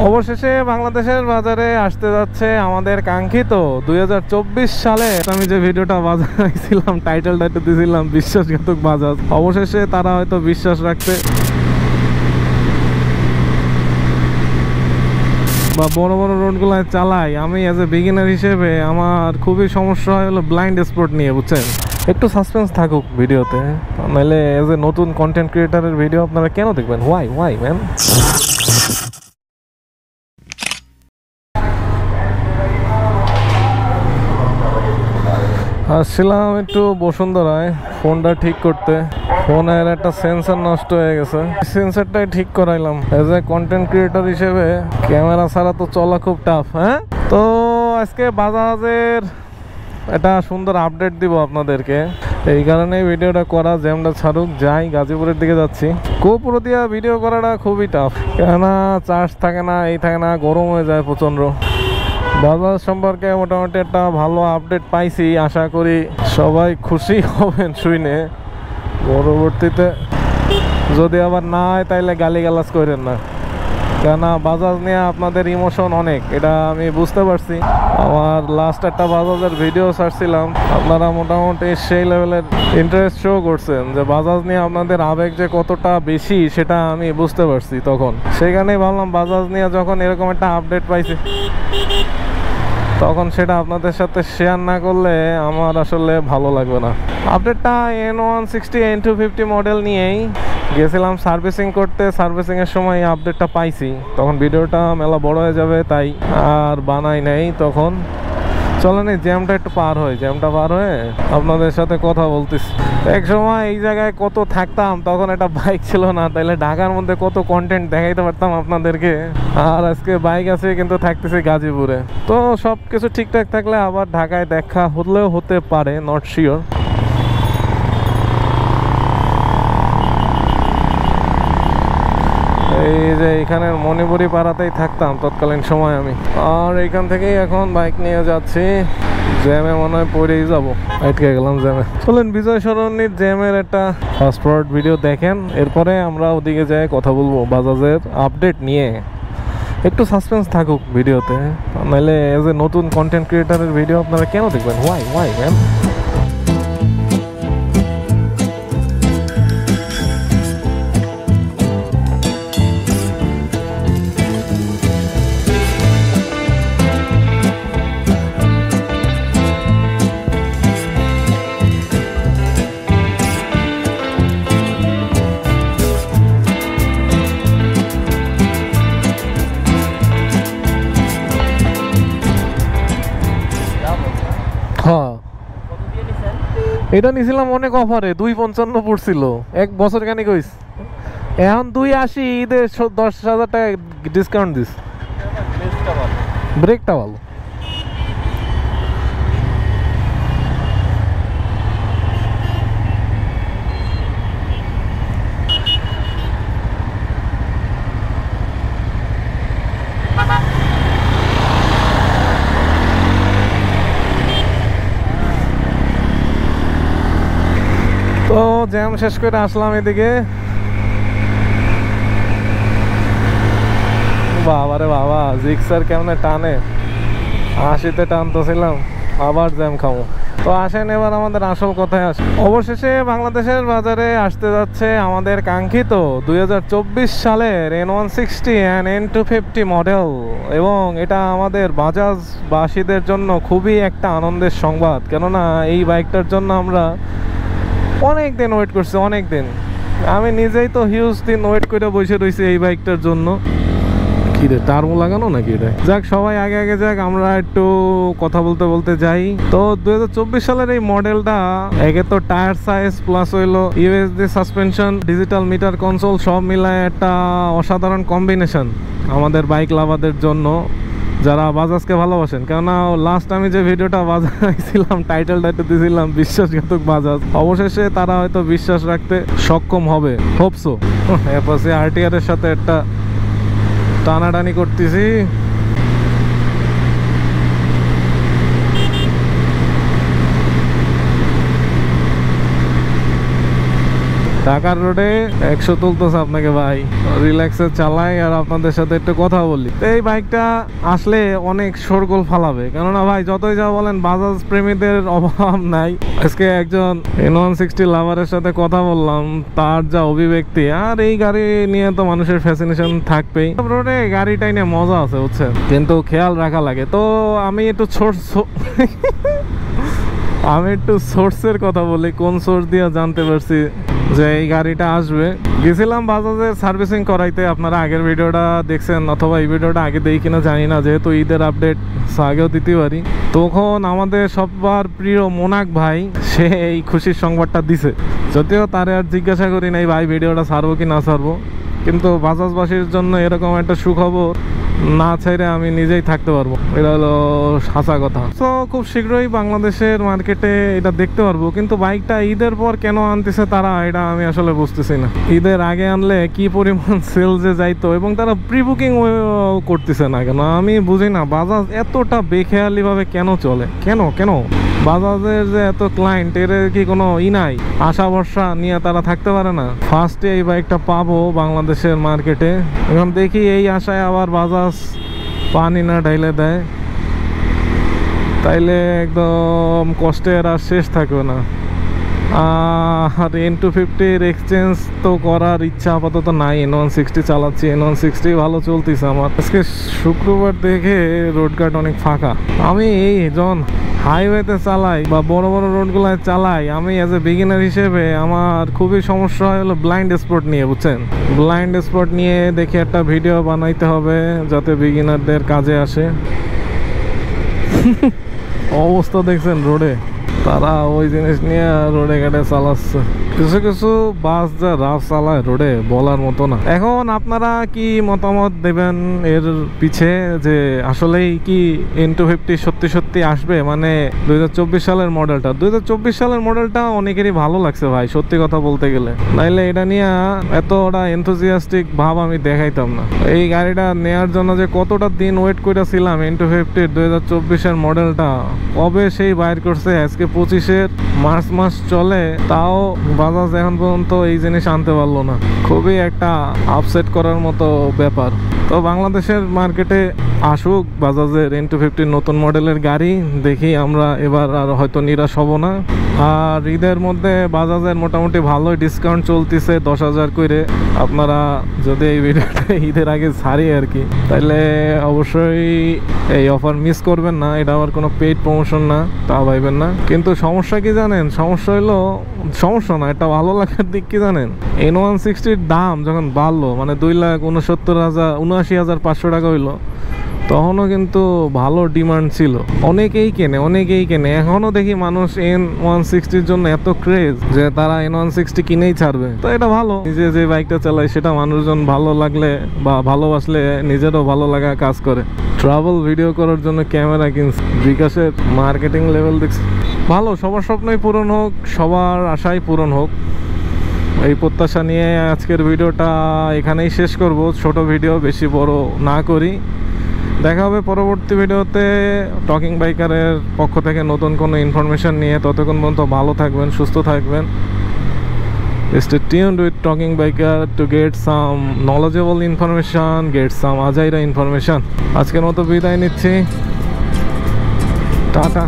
অবশেষে বাংলাদেশের বাজারে আসতে যাচ্ছে আমাদের কাঙ্ক্ষিত 2024 সালে আমি যে ভিডিওটা বাজাইছিলাম, টাইটেলটা একটু দিয়েছিলাম বিশ্বাসঘাতক বাজাজ। অবশেষে তারা হয়তো বিশ্বাস রাখতে বা বড় বড় রোডগুলোয় চালাই। আমি অ্যাজ এ বিগিনার হিসেবে আমার খুবই সমস্যা হয় হলো ব্লাইন্ড স্পট নিয়ে, বুঝছেন। একটু সাসপেন্স থাকুক ভিডিওতে, নাহলে অ্যাজ এ নতুন কন্টেন্ট ক্রিয়েটারের ভিডিও আপনারা কেন দেখবেন? Why man. আসছিলাম একটু বসুন্ধরায় ফোনটা ঠিক করতে। ফোনের একটা সেন্সর নষ্ট হয়ে গেছে, সেন্সরটাই ঠিক করাইলাম। এজ এ কন্টেন্ট ক্রিয়েটর হিসেবে ক্যামেরা ছাড়া তো চলা খুব টাফ। হ্যাঁ, তো আজকে বাজাজের একটা সুন্দর আপডেট দিব আপনাদেরকে, এই কারণে ভিডিওটা করা। জ্যামটা ছাড়ুক, যাই গাজীপুরের দিকে যাচ্ছি। গোপুরো দিয়া ভিডিও করাটা খুবই টাফ, কেননা চার্জ থাকে না, এই থাকে না, গরম হয়ে যায় প্রচণ্ড। বাজাজ সম্পর্কে মোটামুটি একটা ভালো আপডেট পাইছি, আশা করি সবাই খুশি হবেন শুনে। পরবর্তীতে যদি আবার না হয় তাইলে গালিগালাজ করেন না, কেননা বাজাজ নিয়ে আপনাদের ইমোশন অনেক, এটা আমি বুঝতে পারছি। আমার লাস্ট একটা বাজাজের ভিডিও ছাড়ছিলাম, আপনারা মোটামুটি সেই লেভেলের ইন্টারেস্ট শো করছেন যে বাজাজ নিয়ে আপনাদের আবেগ যে কতটা বেশি সেটা আমি বুঝতে পারছি তখন। সেখানেই ভাবলাম বাজাজ নিয়ে যখন এরকম একটা আপডেট পাইছি তখন সেটা আপনাদের সাথে শেয়ার না করলে আমার আসলে ভালো লাগবে না। আপডেটটা N160 N250 মডেল নিয়েই গেছিলাম সার্ভিসিং করতে। সার্ভিসিংয়ের সময় এই আপডেটটা পাইছি, তখন ভিডিওটা মেলা বড় হয়ে যাবে তাই আর বানাই নাই তখন। চলেন এই জ্যামটা একটু পার হয়, জ্যামটা পার হয়ে আপনাদের সাথে কথা বলতেছি। এক সময় এই জায়গায় কত থাকতাম, তখন একটা বাইক ছিল না, তাইলে ঢাকার মধ্যে কত কন্টেন্ট দেখাইতে পারতাম আপনাদেরকে। আর আজকে বাইক আছে কিন্তু থাকতেছি গাজীপুরে। তো সব কিছু ঠিকঠাক থাকলে আবার ঢাকায় দেখা হলেও হতে পারে, নট শিওর। এই যে এখানে মণিপুরি পাড়াতেই থাকতাম তৎকালীন সময় আমি, আর এইখান থেকেই এখন বাইক নিয়ে যাচ্ছি। জ্যামে মনে হয় পড়েই যাবো, আটকে গেলাম জ্যামে। চলেন বিজয় সরণির জ্যামের একটা ফাস্ট ফরওয়ার্ড ভিডিও দেখেন, এরপরে আমরা ওদিকে যাই কথা বলবো বাজাজের আপডেট নিয়ে। একটু সাসপেন্স থাকুক ভিডিওতে, নাহলে এজ এ নতুন কন্টেন্ট ক্রিয়েটারের ভিডিও আপনারা কেন দেখবেন? Why man. এটা নিছিলাম অনেক অফারে, 255 পড়ছিল, এক বছর কেন কইস। এখন 280 ঈদে 10,000 টাকা ডিসকাউন্ট দিস। ব্রেকটা ভালো। তো জ্যাম শেষ করে আসলাম এদিকে। বাবারে বাবা, জিক্সার কেমনে টানে, 80-তে টানতেছিলাম, আবার জ্যাম খাবো। তো আসেন এবার আমাদের আসল কথায় আসে। অবশেষে বাংলাদেশের বাজারে আসতে যাচ্ছে আমাদের কাঙ্ক্ষিত 2024 সালের N160 and N250 মডেল, এবং এটা আমাদের বাজাজবাসীদের জন্য খুবই একটা আনন্দের সংবাদ, কেননা এই বাইকটার জন্য আমরা অনেক দিন ওয়েট করছি, অনেক দিন। আমি নিজেই তো হিউজ দিন ওয়েট করে বসে রয়েছি এই বাইকটার জন্য। কি রে, টার্বো লাগানো নাকি এটা? যাক, সবাই আগে আগে যাক, আমরা একটু কথা বলতে বলতে যাই। তো 2024 সালের এই মডেলটা একে তো টায়ার সাইজ প্লাস হইলো USD suspension, digital meter console, সব মিলায় একটা অসাধারণ কম্বিনেশন আমাদের বাইক লাভারদের জন্য, যারা বাজাজকে ভালোবাসেন। কেননা লাস্ট আমি যে ভিডিওটা বাজাইছিলাম, টাইটেলটা একটু দিয়েছিলাম বিশ্বাসঘাতক বাজাজ। অবশেষে তারা হয়তো বিশ্বাস রাখতে সক্ষম হবে, হোপসো। অ্যাপাচি আরটিআর এর সাথে একটা টানাটানি করতেছি। ঢাকার রোডে 100 তুলতেছে আপনাকে ভাই, রিল্যাক্সে চালাই আর আপনাদের সাথে একটু কথা বলি। তো এই বাইকটা আসলে অনেক শোরগোল ফালাবে, কেননা ভাই যতই যা বলেন বাজাজ প্রেমীদের অভাব নাই। আজকে একজন N160 লাভারের সাথে কথা বললাম, তার যা অভিব্যক্তি, আর এই গাড়ি নিয়ে তো মানুষের ফ্যাসিনেশন থাকবেই। রোডে গাড়িটাই নিয়ে মজা আছে বুঝছেন, কিন্তু খেয়াল রাখা লাগে। তো আমি একটু সোর্সের কথা বলি, কোন সোর্স দিয়ে জানতে পারছি যে এই গাড়িটা আসবে। গেছিলাম বাজাজের সার্ভিসিং করাইতে, আপনারা আগের ভিডিওটা দেখছেন অথবা এই ভিডিওটা আগে দেখি কিনা জানি না, যেহেতু ঈদের আপডেট আগেও দিতে পারি। তখন আমাদের সবার প্রিয় মোনাক ভাই সে এই খুশির সংবাদটা দিছে, যদিও তারে আর জিজ্ঞাসা করি নাই ভাই ভিডিওটা ছাড়বো কি না ছাড়বো, কিন্তু বাজাজবাসীর জন্য এরকম একটা সুখবর না চাইলে আমি নিজেই থাকতে পারবো, এটা হলো হাসা কথা। তো খুব শীঘ্রই বাংলাদেশের মার্কেটে এটা দেখতে পারবো, কিন্তু বাইকটা ঈদের পর কেন আনতেছে তারা, এটা আমি আসলে বুঝতেছি না। ঈদের আগে আনলে কি পরিমাণ সেলসে যাইতো, এবং তারা প্রি বুকিং করতেছে না কেন, আমি বুঝি না। বাজাজ এতটা বেখেয়ালি ভাবে কেন চলে, কেন বাজাজের যে এত ক্লায়েন্ট, এর কি কোনো নাই, আশা ভরসা নিয়ে তারা থাকতে পারে না? ফার্স্টে এই বাইকটা পাবো বাংলাদেশের মার্কেটে, এখন দেখি এই আশায় আবার বাজাজ পানি না ঢাইলে দেয়, তাইলে একদম কষ্টের আর শেষ থাকবে না। আর N250 এক্সচেঞ্জ তো করার ইচ্ছা আপাতত নাই, N160 চালাচ্ছি, N160 ভালো চলতেছে আমার। আজকে শুক্রবার দেখে রোডঘাট অনেক ফাঁকা। আমি এই যখন হাইওয়েতে চালাই বা বড় বড় রোডগুলোয় চালাই, আমি অ্যাজ এ বিগিনার হিসেবে আমার খুবই সমস্যা হয় হলো ব্লাইন্ড স্পট নিয়ে, বুঝছেন। ব্লাইন্ড স্পট নিয়ে দেখে একটা ভিডিও বানাইতে হবে যাতে বিগিনারদের কাজে আসে। অবস্থা দেখছেন রোডে, তারা ওই জিনিস নিয়ে রোডে ঘাটে চালাচ্ছে। কিছু কিছু বাস যা রাফ চালায় রোডে, বলার মতো না। এখন আপনারা কি মতামত দেবেন এর পিছে, যে আসলেই কি N250 সত্যি আসবে? মানে 2024 সালের মডেলটা, 2024 সালের মডেলটা অনেকেরই ভালো লাগছে ভাই, সত্যি কথা বলতে গেলে। নাইলে এটা নিয়ে এতটা এনথুজিয়াস্টিক ভাব আমি দেখাইতাম না। এই গাড়িটা নেয়ার জন্য যে কতটা দিন ওয়েট করেছিলাম, N250 2024-এর মডেলটা কবে সেই বাইর করছে, আজকে 25-এর মার্চ মাস চলে, তাও বাজাজ এখন পর্যন্ত এই জিনিস আনতে পারলো না। খুবই একটা আপসেট করার মতো ব্যাপার। তো বাংলাদেশের মার্কেটে আসুক বাজাজের N250 নতুন মডেলের গাড়ি, দেখি আমরা এবার আর হয়তো নিরাশ হব না। আর ঈদের মধ্যে বাজাজের মোটামুটি ভালোই ডিসকাউন্ট চলতেছে, 10,000 করে। আপনারা যদি এই ভিডিওটা ঈদের আগে ছাড়ি আর কি, তাহলে অবশ্যই এই অফার মিস করবেন না। এটা আবার কোনো পেইড প্রমোশন না, তা ভাইবেন না। কিন্তু সমস্যা কি জানেন, সমস্যা হলো, সমস্যা না, এটা ভালো লাগার দিক কি জানেন, N160-র দাম যখন বাড়লো, মানে 2,69,500 টাকা হইলো, তখনও কিন্তু ভালো ডিমান্ড ছিল, অনেকেই কেনে। এখনো দেখি মানুষ N160-র জন্য এত ক্রেজ যে তারা N160 কিনেই ছাড়বে। তো এটা ভালো, নিজে যে বাইকটা চালায় সেটা মানুষজন ভালো লাগলে বা ভালোবাসলে নিজেরও ভালো লাগা কাজ করে। ট্রাভেল ভিডিও করার জন্য ক্যামেরা কিনছে, বিকাশের মার্কেটিং লেভেল দেখছি ভালো। সবার স্বপ্নই পূরণ হোক, সবার আশাই পূরণ হোক, এই প্রত্যাশা নিয়ে আজকের ভিডিওটা এখানেই শেষ করব। ছোট ভিডিও, বেশি বড় না করি। দেখা হবে পরবর্তী ভিডিওতে টকিং বাইকারের পক্ষ থেকে নতুন কোনো ইনফরমেশন নিয়ে। ততক্ষণ পর্যন্ত ভালো থাকবেন, সুস্থ থাকবেন। Stay tuned with Talking Biker to get some knowledgeable information, get some Ajaira information. আজকের মতো বিদায় নিচ্ছি, টাটা।